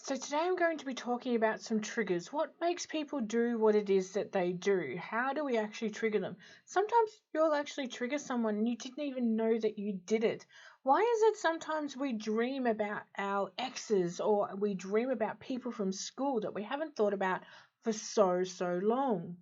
So today I'm going to be talking about some triggers. What makes people do what it is that they do? How do we actually trigger them? Sometimes you'll actually trigger someone and you didn't even know that you did it. Why is it sometimes we dream about our exes or we dream about people from school that we haven't thought about for so long?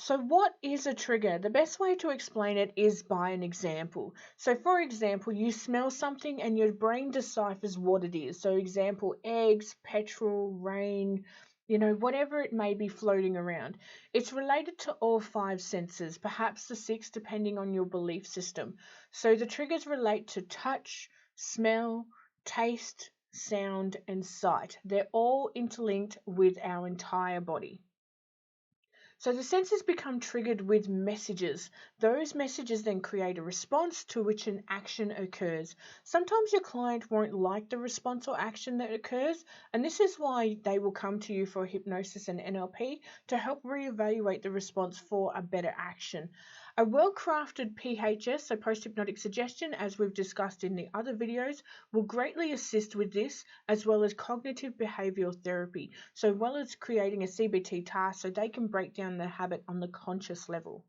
So, what is a trigger? The best way to explain it is by an example. So, for example, you smell something and your brain deciphers what it is. So, example, eggs, petrol, rain, whatever it may be floating around. It's related to all five senses, perhaps the sixth, depending on your belief system. So, the triggers relate to touch, smell, taste, sound, and sight. They're all interlinked with our entire body. So the senses become triggered with messages. Those messages then create a response to which an action occurs. Sometimes your client won't like the response or action that occurs, and this is why they will come to you for hypnosis and NLP to help reevaluate the response for a better action. A well-crafted PHS, so post-hypnotic suggestion, as we've discussed in the other videos, will greatly assist with this, as well as cognitive behavioral therapy, so well as creating a CBT task so they can break down the habit on the conscious level.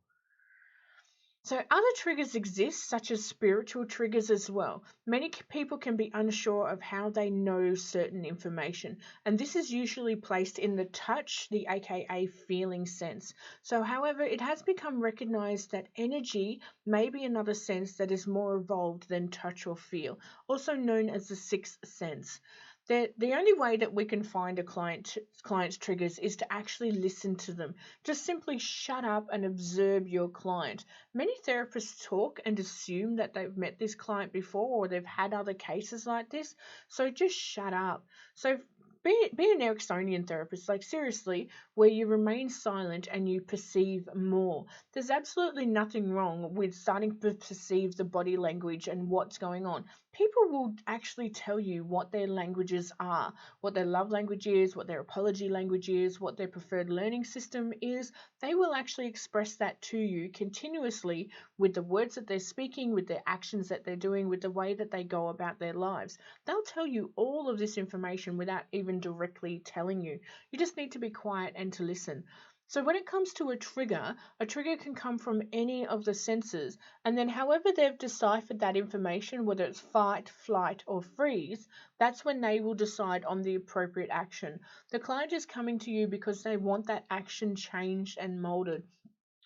So other triggers exist, such as spiritual triggers as well. Many people can be unsure of how they know certain information, and this is usually placed in the touch, the aka feeling sense. So however, it has become recognized that energy may be another sense that is more evolved than touch or feel, also known as the sixth sense. The only way that we can find a client's triggers is to actually listen to them. Just simply shut up and observe your client. Many therapists talk and assume that they've met this client before or they've had other cases like this. So just shut up. So be an Ericksonian therapist, like seriously, where you remain silent and you perceive more. There's absolutely nothing wrong with starting to perceive the body language and what's going on. People will actually tell you what their languages are, what their love language is, what their apology language is, what their preferred learning system is. They will actually express that to you continuously with the words that they're speaking, with their actions that they're doing, with the way that they go about their lives. They'll tell you all of this information without even directly telling you. You just need to be quiet and to listen. So when it comes to a trigger can come from any of the senses, and then however they've deciphered that information, whether it's fight, flight, or freeze, that's when they will decide on the appropriate action. The client is coming to you because they want that action changed and molded.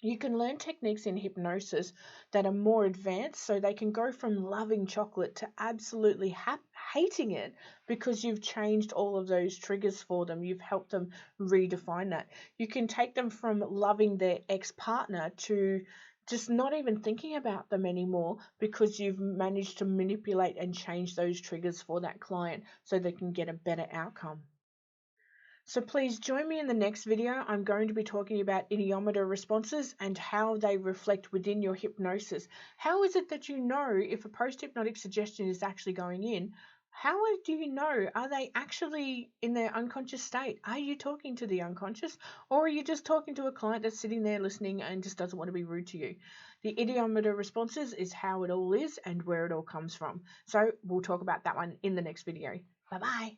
You can learn techniques in hypnosis that are more advanced, so they can go from loving chocolate to absolutely hating it because you've changed all of those triggers for them. You've helped them redefine that. You can take them from loving their ex-partner to just not even thinking about them anymore because you've managed to manipulate and change those triggers for that client so they can get a better outcome. So please join me in the next video. I'm going to be talking about idiometer responses and how they reflect within your hypnosis. How is it that you know if a post-hypnotic suggestion is actually going in? How do you know? Are they actually in their unconscious state? Are you talking to the unconscious? Or are you just talking to a client that's sitting there listening and just doesn't want to be rude to you? The idiometer responses is how it all is and where it all comes from. So we'll talk about that one in the next video. Bye-bye.